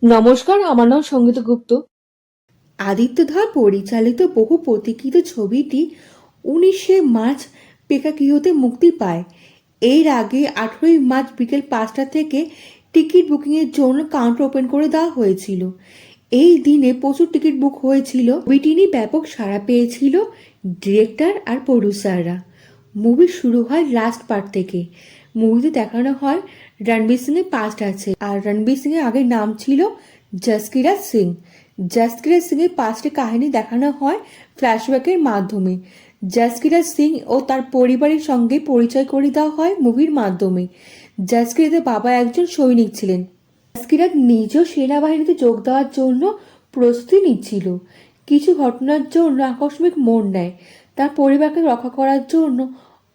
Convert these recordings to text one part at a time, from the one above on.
নমস্কার, আমার নাম সঙ্গীতা গুপ্ত। আদিত্য ধর পরিচালিত বহু প্রতীক্ষিত ছবিটি 19 মার্চ প্রেক্ষাগৃহতে মুক্তি পায়। এর আগে 18 মার্চ বিকেল 5টা থেকে টিকিট বুকিংয়ের জন্য কাউন্টার ওপেন করে দেওয়া হয়েছিল। এই দিনে প্রচুর টিকিট বুক হয়েছিল। ছবিটি নিয়ে ব্যাপক সাড়া পেয়েছিল ডিরেক্টর আর প্রডিউসাররা। মুভি শুরু হয় লাস্ট পার্ট থেকে। মুভিতে দেখানো হয় রণবীর সিং এর পাস্ট আছে, আর রণবীর সিং এর আগের নাম ছিল জাসকিরাত সিং। জাসকিরাত সিং এর পাস্টের কাহিনী দেখানো হয় ফ্ল্যাশব্যাকের মাধ্যমে। জাসকিরাত সিং ও তার পরিবারের সঙ্গে পরিচয় করে দেওয়া হয় মুভির মাধ্যমে। জাসকিরাতের বাবা একজন সৈনিক ছিলেন। জাসকিরাত নিজেও সেনাবাহিনীতে যোগ দেওয়ার জন্য প্রস্তুতি নিচ্ছিল। কিছু ঘটনার জন্য আকস্মিক মোড় নেয়। তার পরিবারকে রক্ষা করার জন্য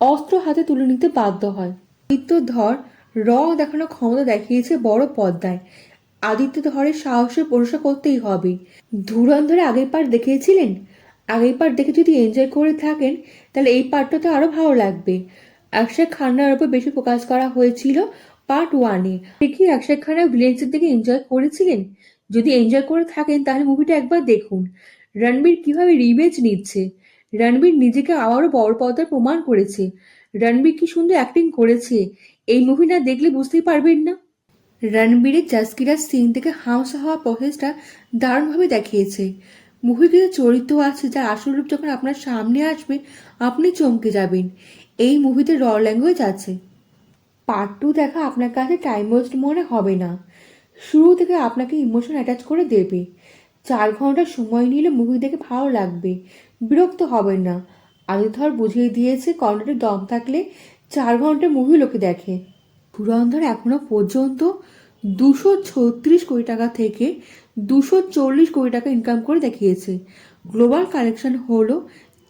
অস্ত্র হাতে তুলে নিতে বাধ্য হয়। আদিত্য ধর দেখানোর ক্ষমতা দেখিয়েছে বড় পর্দায়। আদিত্য ধরের সাহসের প্রশংসা করতেই হবে। ধুরন্ধরে আগের পার্ট দেখিয়েছিলেন, আগের পার্ট দেখে যদি এনজয় করে থাকেন তাহলে এই পার্টটা তো আরো ভালো লাগবে। অক্ষয় খান্নার উপর বেশি ফোকাস করা হয়েছিল পার্ট 1-এ। দেখি অক্ষয় খান্না ভিলেন্সের দিকে এনজয় করেছিলেন। যদি এনজয় করে থাকেন তাহলে মুভিটা একবার দেখুন। রণবীর কিভাবে রিভেঞ্জ নিচ্ছে। রণবীর নিজেকে আবারও বড় পর্দায় প্রমাণ করেছে। রণবীর কি সুন্দর অ্যাক্টিং করেছে, এই মুভি না দেখলে বুঝতেই পারবেন না। রণবীরের জাসকিরাত সিং থেকে হামসা হওয়ার প্রসেসটা দারুণভাবে দেখিয়েছে। মুভির কিছু চরিত্র আছে যার আসল রূপ যখন আপনার সামনে আসবে আপনি চমকে যাবেন। এই মুভিতে ল্যাঙ্গুয়েজ আছে। পার্ট 2 দেখা আপনার কাছে টাইম ওয়েস্ট মনে হবে না। শুরু থেকে আপনাকে ইমোশন অ্যাটাচ করে দেবে। 4 ঘন্টা সময় নিলে মুভি দেখে ভালো লাগবে, বিরক্ত হবেন না। আদিধর বুঝিয়ে দিয়েছে কন্টেন্টের দম থাকলে 4 ঘন্টা মুভি লোকে দেখে। ধুরন্ধর এখনো পর্যন্ত 236 কোটি টাকা থেকে 240 কোটি টাকা ইনকাম করে দেখিয়েছে। গ্লোবাল কালেকশন হলো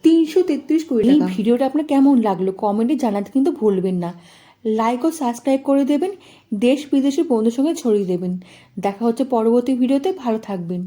333 কোটি টাকা। এই ভিডিওটা আপনার কেমন লাগলো কমেন্টে জানাতে কিন্তু ভুলবেন না। লাইক ও সাবস্ক্রাইব করে দেবেন, দেশ বিদেশের বন্ধুর সঙ্গে ছড়িয়ে দেবেন। দেখা হচ্ছে পরবর্তী ভিডিওতে। ভালো থাকবেন।